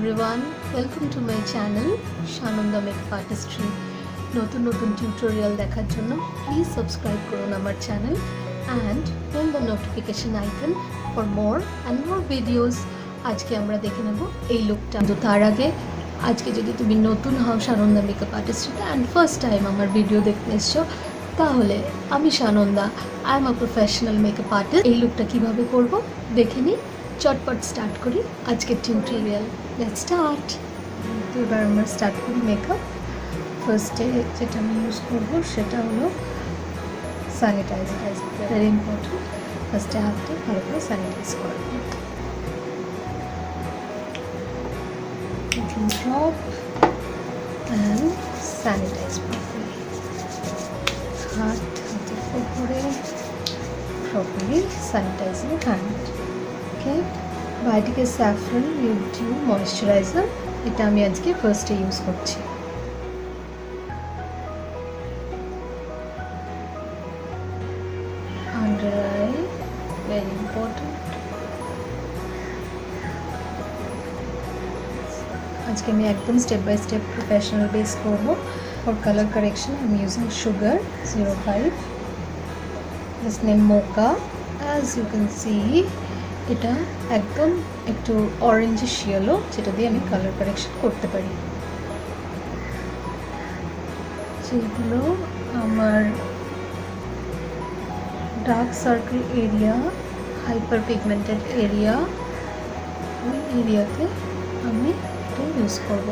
everyone, welcome to my channel Shanonda Makeup Artistry. নতুন নতুন tutorial দেখার জন্য প্লিজ সাবস্ক্রাইব করুন আমার channel and bell the notification icon for more and more videos. আজকে আমরা দেখে নেব এই লুকটা। তো তার আগে আজকে যদি তুমি নতুন হও সানন্দা মেকআপ আর্টিস্ট্রিতে অ্যান্ড ফার্স্ট টাইম আমার ভিডিও দেখতে এসছো, তাহলে আমি Sananda, I am a professional makeup artist. এই লুকটা কীভাবে করব দেখে নিই। চটপট স্টার্ট করি আজকের টিউটোরিয়াল। Let's start. তো এবার আমরা স্টার্ট করি মেকআপ। ফার্স্টে যেটা আমি ইউজ করবো সেটা হলো স্যানিটাইজার। ভেরি ইম্পর্টেন্ট, ফার্স্টে হাতটা ভালো করে স্যানিটাইজ করে drop and sanitize properly. হাতের উপরে properly sanitize your hand. Okay, Biotique Saffron Dew Moisturizer, এটা আমি আজকে ফার্স্টে ইউজ করছি। Under eye, very important. আজকে আমি একদম step by step professional base করব। For colour correction I am using sugar 05, this name mocha. As you can see এটা একদম একটু অরেঞ্জিশ ইয়েলো, যেটা দিয়ে আমি কালার কারেকশন করতে পারি। যেগুলো আমার dark circle area, hyper pigmented area, ওই এরিয়াতে আমি ইউজ করব।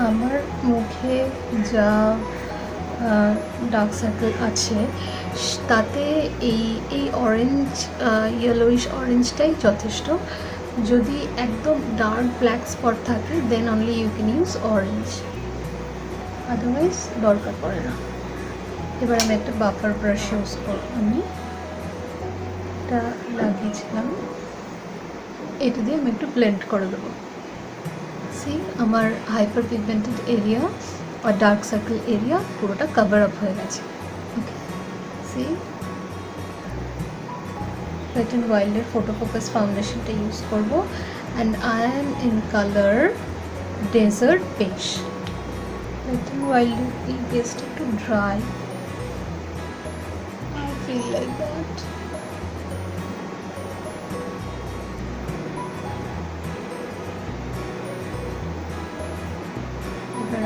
আমার মুখে যা ডার্ক সার্কেল আছে তাতে এই অরেঞ্জ ইয়েলোইশ অরেঞ্জটাই যথেষ্ট। যদি একদম ডার্ক ব্ল্যাক স্পট থাকে then only you can use orange, otherwise দরকার পড়ে না। এবার আমি একটা বাফার ব্রাশ ইউজ করব। আমি এটা লাগিয়েছিলাম, এটা দিয়ে আমি একটু ব্লেন্ড করে দেবো। সি আমার হাইপার পিগমেন্টেড এরিয়া আর ডার্ক সার্কেল এরিয়া পুরোটা কভার আপ হয়ে গেছে। ওকে, সি ওয়েট অ্যান্ড ওয়াইল্ডের ফটো ফোকাস ফাউন্ডেশনটা ইউজ করবো and I am in colour desert বেশ। ওয়েট অ্যান্ড ওয়াইল্ডের এই বেসটা একটু dry, I feel like that.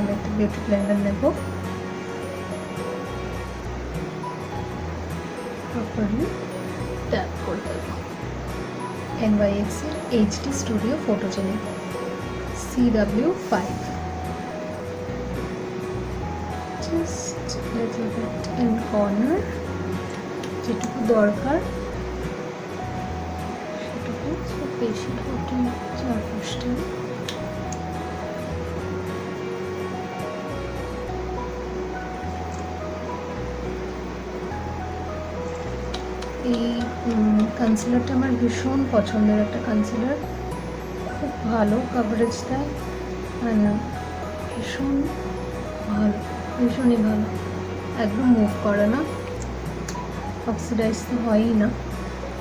আমি একটা বিউটি ব্লেন্ডার নেব, প্রপারলি ট্যাপ করে দেব। M.A.C HD Studio Photogenic CW5, just little bit in corner, যেটুকু দরকার সেটুকু, বেশি ওটা চারপাশটা। এই কনসিলারটা আমার ভীষণ পছন্দের একটা কনসিলার, খুব ভালো কভারেজ দেয়, ভীষণ ভালো, ভীষণই ভালো, একদম মুভ করে না, অক্সিডাইজ তো হয়ই না,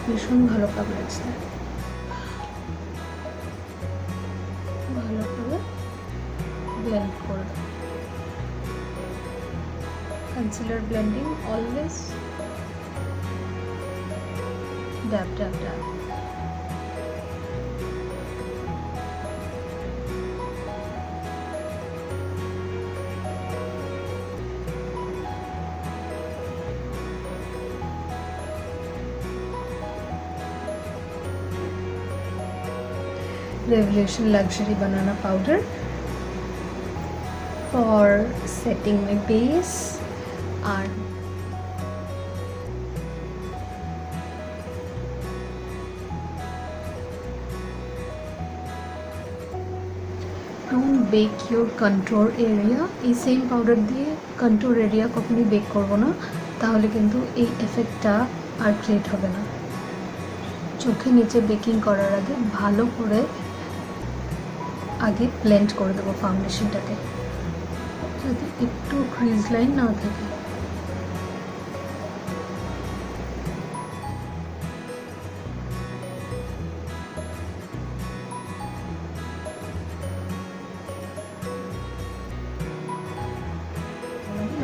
ভীষণ ভালো কভারেজ দেয়। ভালো করে ব্লেন্ড করে দেয়। Concealer blending always dab dab dab. Revolution Luxury Banana Powder for setting my base. আর don't bake your contour area. এই সেম পাউডার দিয়ে কন্ট্রোর এরিয়া কখনোই বেক করবো না, তাহলে কিন্তু এই এফেক্টটা আর ক্রিয়েট হবে না। চোখে নিচে বেকিং করার আগে ভালো করে আগে ব্লেন্ড করে দেবো ফাউন্ডেশনটাকে, যাতে একটু ক্রিজ লাইন না থাকে।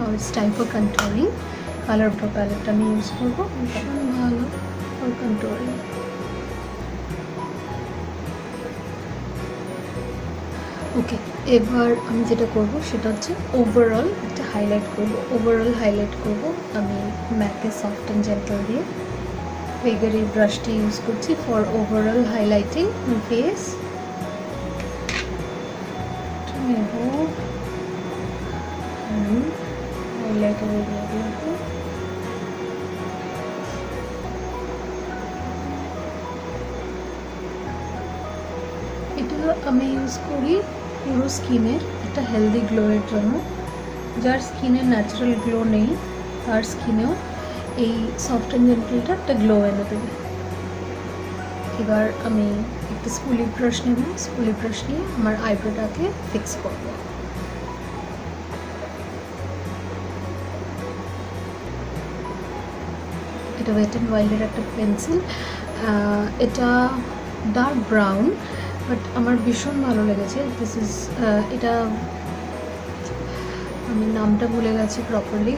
Now it's time for controlling. Colourful প্যালেটটা আমি ইউজ করবো, ভীষণ ভালো ফর কন্ট্রোলিং। ওকে, এবার আমি যেটা করব সেটা হচ্ছে ওভারঅল একটা হাইলাইট করব। ওভারঅল হাইলাইট করব আমি ম্যাকে সফট অ্যান্ড জেন্টাল দিয়ে। ফিগার এই ব্রাশটি ইউজ করছি ফর ওভারঅল হাইলাইটিং ফেস। নেব হাইলাইটার এরিয়াগুলোতে। এটা আমি ইউজ করি পুরো স্কিনের একটা হেলদি গ্লোয়ের জন্য। যার স্কিনের ন্যাচারাল গ্লো নেই তার স্কিনেও এই সফট অ্যান্ড জেন্টালটা একটা গ্লো এনে দেবে। এবার আমি একটা স্পুলি ব্রাশ নেব, স্পুলি ব্রাশ নিয়ে আমার আইব্রোটাকে ফিক্স করব। এটা ওয়েট অ্যান্ড ওয়াইল্ডের একটা পেন্সিল, এটা ডার্ক ব্রাউন বাট আমার ভীষণ ভালো লেগেছে। দিস ইজ এটা আমি নামটা ভুলে গেছি প্রপারলি।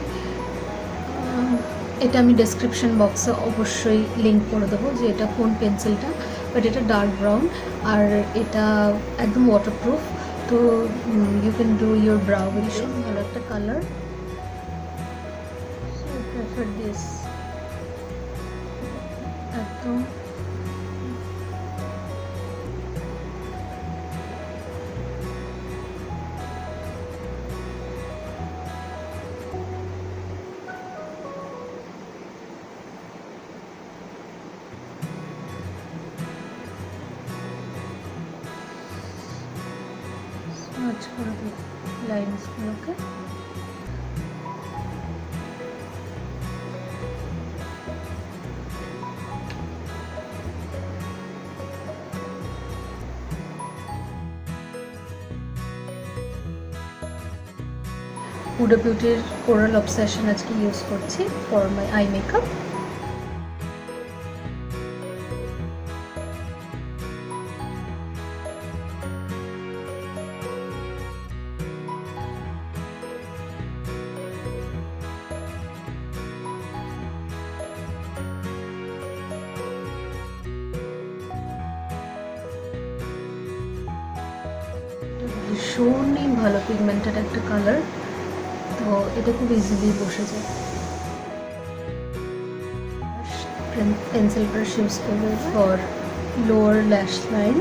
এটা আমি ডেসক্রিপশন বক্সে অবশ্যই লিঙ্ক করে দেবো যে এটা কোন পেন্সিলটা, বাট এটা ডার্ক ব্রাউন আর এটা একদম ওয়াটারপ্রুফ, তো you can do your brow. ভীষণ ভালো একটা colour, so I prefer this. একদম স্মাচ করে দিই লাইনসগুলোকে। হুডা বিউটির কোরাল অবসেশন আজকে ইউজ করছি ফর মাই আই মেকআপ। ভীষণই ভালো পিগমেন্টেড একটা কালার, তো এটা খুব ইজিলি বসে যায়। পেন্সিল ব্রাশ ইউজ করবে ফর লোয়ার ল্যাশ line.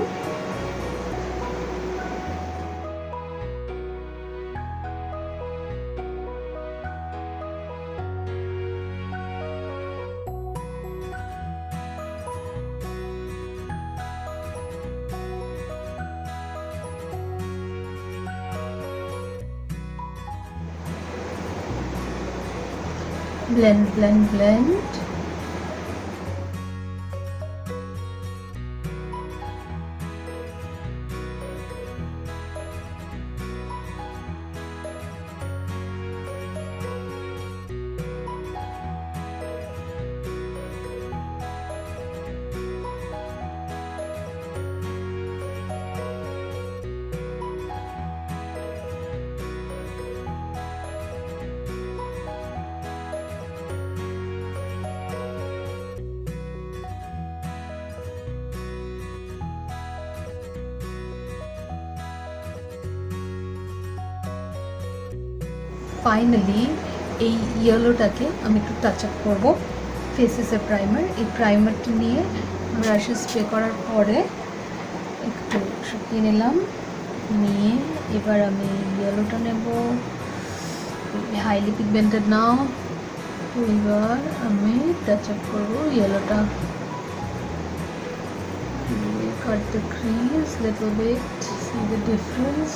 Blend, blend, blend. Finally এই ইয়েলোটাকে আমি একটু টাচ আপ করবো ফেসেসের প্রাইমার। এই প্রাইমারটা নিয়ে ব্রাশে স্প্রে করার পরে একটু শুকিয়ে নিলাম, নিয়ে এবার আমি ইয়েলোটা নেব, হাইলি পিগমেন্টেড নাও। এবার আমি টাচ আপ করবো ইয়েলোটা, cut the crease little bit, see the difference.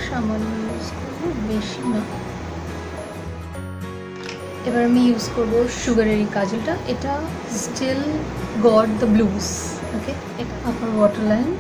সামান্য ইউজ করবো, বেশি না। এবার আমি ইউজ করবো সুগারের এই কাজলটা, এটা স্টিল গড দ্য ব্লুজ। ওকে, এটা আপার ওয়াটার লাইন।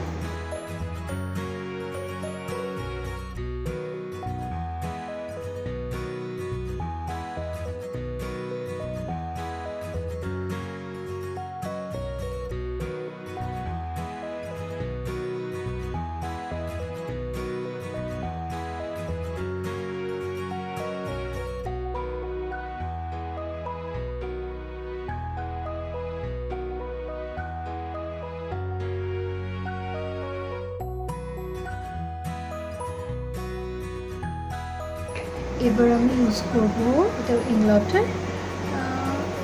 এবার আমি ইউজ করব এটা ইংলটের,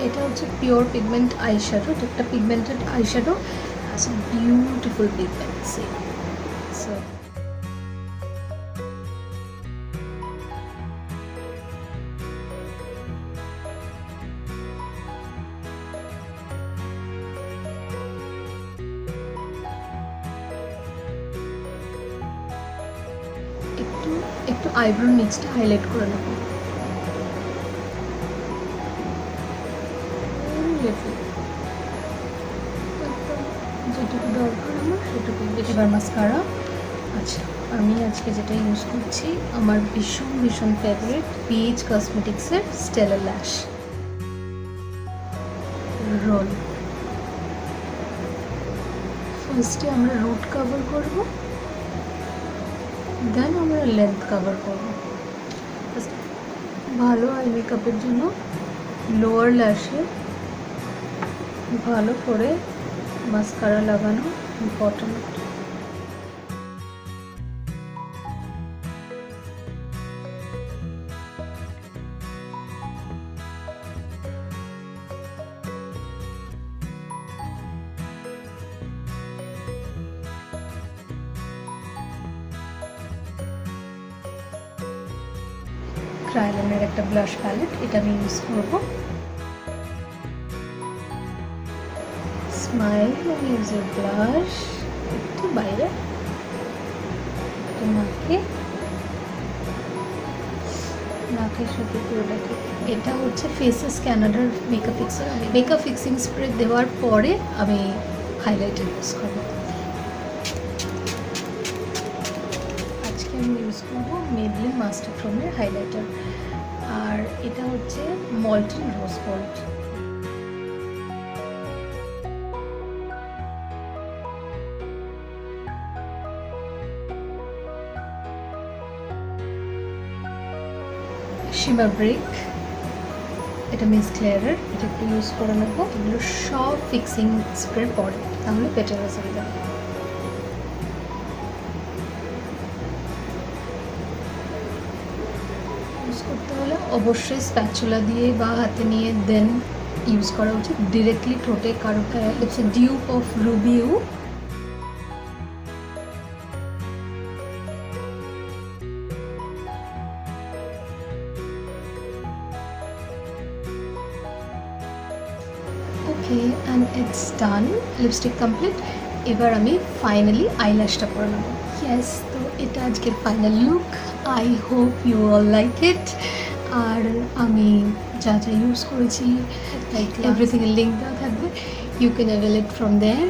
এটা হচ্ছে পিওর পিগমেন্ট আইশ্যাডো। এটা একটা pigmented eyeshadow, has beautiful pigment. So একটু আইব্রোর নিচটা হাইলাইট করে নেব। যেটুকু দরকার আমার সেটুকু। এবার মাস্কারা। আচ্ছা, আমি আজকে যেটা ইউজ করছি আমার ভীষণ ফেভারিট পিচ কসমেটিক্সের স্টেলার ল্যাশ রোল। ফার্স্টে আমরা রুট কভার করব, দেন আমরা লেন্থ কভার করব। ভালো আই মেকআপের জন্য লোয়ার ল্যাশে ভালো করে মাস্কারা লাগানো ইম্পর্টেন্ট। ক্রায়োলিনের একটা ব্লাশ প্যালেট, এটা আমি ইউজ করব। স্মাইল আমি ইউজের ব্লাশ একটু বাইরে নাকের সাথে পুরোটাকে। এটা হচ্ছে ফেসেস ক্যানাডার মেকআপ ফিক্সার। আমি মেকআপ ফিক্সিং স্প্রে দেওয়ার পরে আমি হাইলাইটার ইউজ করব। আজকে আমি ইউজ করব মেবলিন মাস্টার ক্রোমের হাইলাইটার, আর এটা হচ্ছে molten rose gold. Shimmer brick, এটা মিস ক্লিয়ারের, এটা একটু ইউজ করে নেবো। এগুলো সব ফিক্সিং স্প্রে পরে, তাহলে বেটার রেজাল্ট দেবে। ইউজ করতে হলে অবশ্যই স্প্যাচুলা দিয়ে বা হাতে নিয়ে দেন ইউজ করা উচিত। ডিরেক্টলি ঠোঁটে কারো ইটস এ ডিউপ অফ রুবিউ। Okay, and it's done, lipstick complete. এবার আমি ফাইনালি আইল্যাশটা করে নেবো। ইয়েস, তো এটা আজকের final look. I hope you all like it. আর আমি যা যা ইউজ করেছি এভরিথিংয়ের লিঙ্ক দেওয়া থাকবে, you can avail it from there.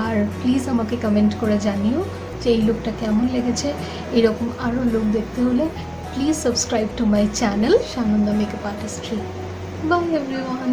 আর প্লিজ আমাকে কমেন্ট করে জানিও যে এই লুকটা কেমন লেগেছে। এরকম আরও লুক দেখতে হলে please subscribe to my channel Sananda makeup artistry. By everyone.